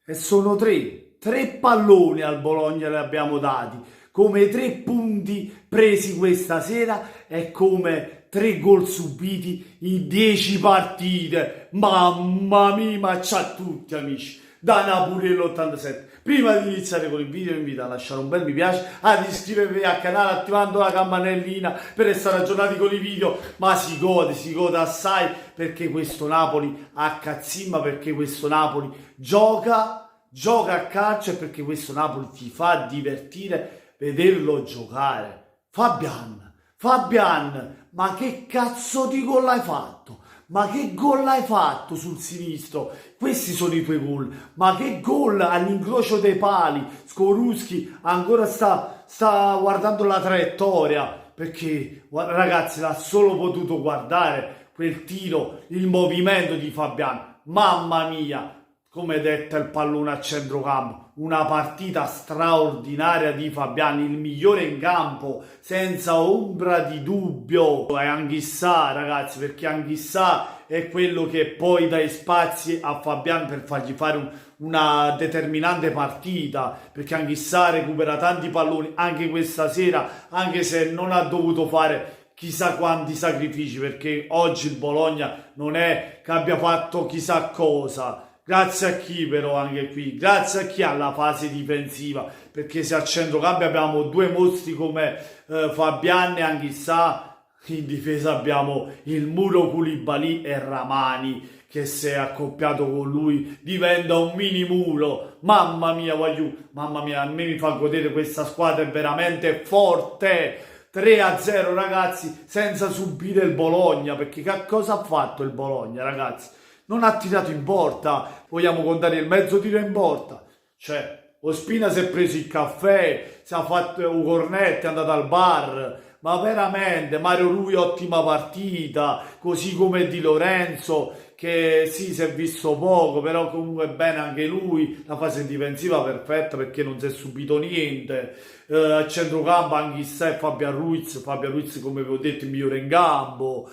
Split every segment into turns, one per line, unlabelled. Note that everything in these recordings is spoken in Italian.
E sono tre palloni al Bologna le abbiamo dati, come 3 punti presi questa sera e come 3 gol subiti in 10 partite. Mamma mia, ma c'ha tutti amici, da Napoli all'87. Prima di iniziare con il video vi invito a lasciare un bel mi piace, ad iscrivervi al canale attivando la campanellina per essere aggiornati con i video, ma si gode assai perché questo Napoli accazzimma, perché questo Napoli gioca a calcio e perché questo Napoli ti fa divertire vederlo giocare. Fabian, ma che cazzo di gol hai fatto? Ma che gol hai fatto sul sinistro? Questi sono i tuoi gol. Ma che gol all'incrocio dei pali. Skorupski ancora sta guardando la traiettoria, perché ragazzi l'ha solo potuto guardare quel tiro, il movimento di Fabian. Mamma mia, come detta il pallone a centrocampo, una partita straordinaria di Fabian, il migliore in campo, senza ombra di dubbio. È Anghissà, ragazzi, perché Anghissà è quello che poi dà spazi a Fabian per fargli fare una determinante partita, perché Anghissà recupera tanti palloni anche questa sera, anche se non ha dovuto fare chissà quanti sacrifici, perché oggi il Bologna non è che abbia fatto chissà cosa. Grazie a chi però anche qui, grazie a chi ha la fase difensiva, perché se a centrocampo abbiamo due mostri come Fabian e Anghissà, in difesa abbiamo il Muro Koulibaly e Ramani, che se è accoppiato con lui diventa un mini muro. Mamma mia, mamma mia, a me mi fa godere questa squadra, è veramente forte. 3-0 ragazzi, senza subire il Bologna, perché che cosa ha fatto il Bologna ragazzi? Non ha tirato in porta, vogliamo contare il mezzo tiro in porta, cioè Ospina si è preso il caffè, si è fatto un cornetto, è andato al bar, ma veramente Mario Rui ottima partita, così come Di Lorenzo che sì si è visto poco, però comunque bene anche lui, la fase difensiva perfetta perché non si è subito niente, a centrocampo Anghissà e Fabian Ruiz come vi ho detto il migliore in campo.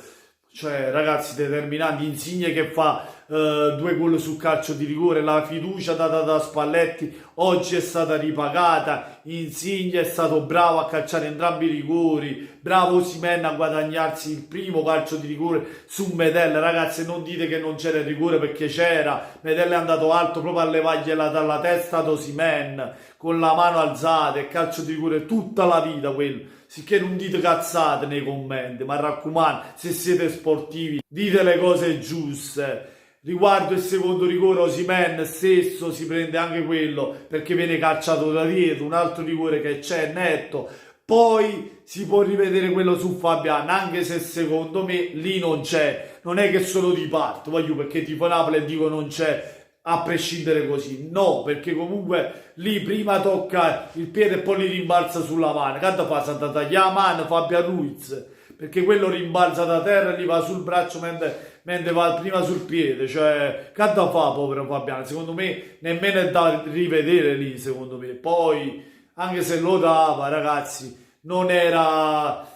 Cioè ragazzi determinanti, Insigne che fa 2 gol su calcio di rigore, la fiducia data da Spalletti oggi è stata ripagata, Insigne è stato bravo a calciare entrambi i rigori, bravo Osimhen a guadagnarsi il primo calcio di rigore su Medel. Ragazzi non dite che non c'era il rigore, perché c'era, Medel è andato alto proprio a levargliela dalla testa ad Osimhen con la mano alzata, e calcio di rigore tutta la vita quello. Sicché non dite cazzate nei commenti, ma raccomando, se siete sportivi dite le cose giuste. Riguardo il secondo rigore, Osimhen stesso si prende anche quello perché viene calciato da dietro, un altro rigore che c'è netto. Poi si può rivedere quello su Fabian, anche se secondo me lì non c'è, non è che solo di parte, perché tifo Napoli e dico non c'è a prescindere così, no, perché comunque lì prima tocca il piede e poi li rimbalza sulla mano. Quando fa Santa Taglia la mano Fabian Ruiz, perché quello rimbalza da terra e gli va sul braccio mentre va prima sul piede. Cioè quando fa povero Fabian, secondo me nemmeno è da rivedere lì, secondo me. Poi anche se lo dava ragazzi non era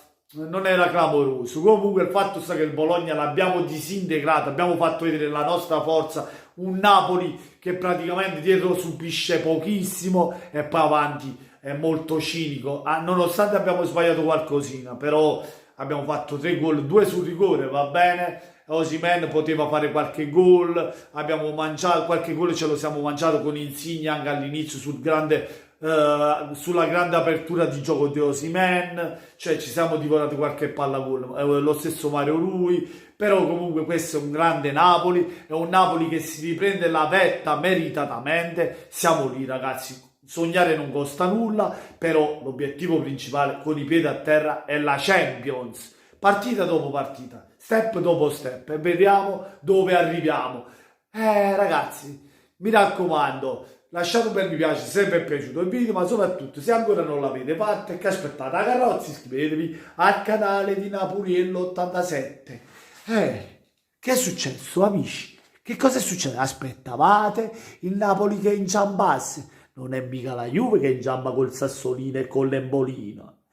clamoroso. Comunque il fatto sta che il Bologna l'abbiamo disintegrato, abbiamo fatto vedere la nostra forza, un Napoli che praticamente dietro subisce pochissimo e poi avanti è molto cinico, nonostante abbiamo sbagliato qualcosina, però abbiamo fatto 3 gol, 2 sul rigore, va bene. Osimhen poteva fare qualche gol, abbiamo mangiato qualche gol, ce lo siamo mangiato con Insigne anche all'inizio sulla grande apertura di gioco di Osimhen, cioè ci siamo divorati qualche palla gol, lo stesso Mario Rui. Però comunque questo è un grande Napoli, è un Napoli che si riprende la vetta meritatamente. Siamo lì ragazzi, sognare non costa nulla, però l'obiettivo principale con i piedi a terra è la Champions, partita dopo partita, step dopo step, e vediamo dove arriviamo. Ragazzi, mi raccomando, lasciate un bel mi piace se vi è piaciuto il video, ma soprattutto se ancora non l'avete fatto e che aspettate la carrozza, iscrivetevi al canale di Napuriello 87. Che è successo amici? Che cosa è successo? Aspettavate il Napoli che inciampasse? Non è mica la Juve che inciampa col Sassolino e con l'Embolino.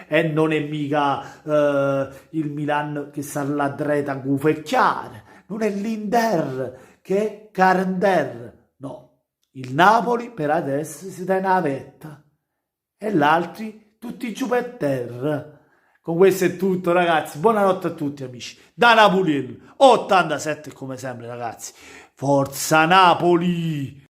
E non è mica il Milan che sta là dreta gufecchiare. Non è l'Inter che è Carender. No, Il Napoli per adesso si dà in navetta e gli altri tutti giù per terra. Con questo è tutto, ragazzi. Buonanotte a tutti, amici. Da Napoliello 87 come sempre, ragazzi. Forza Napoli!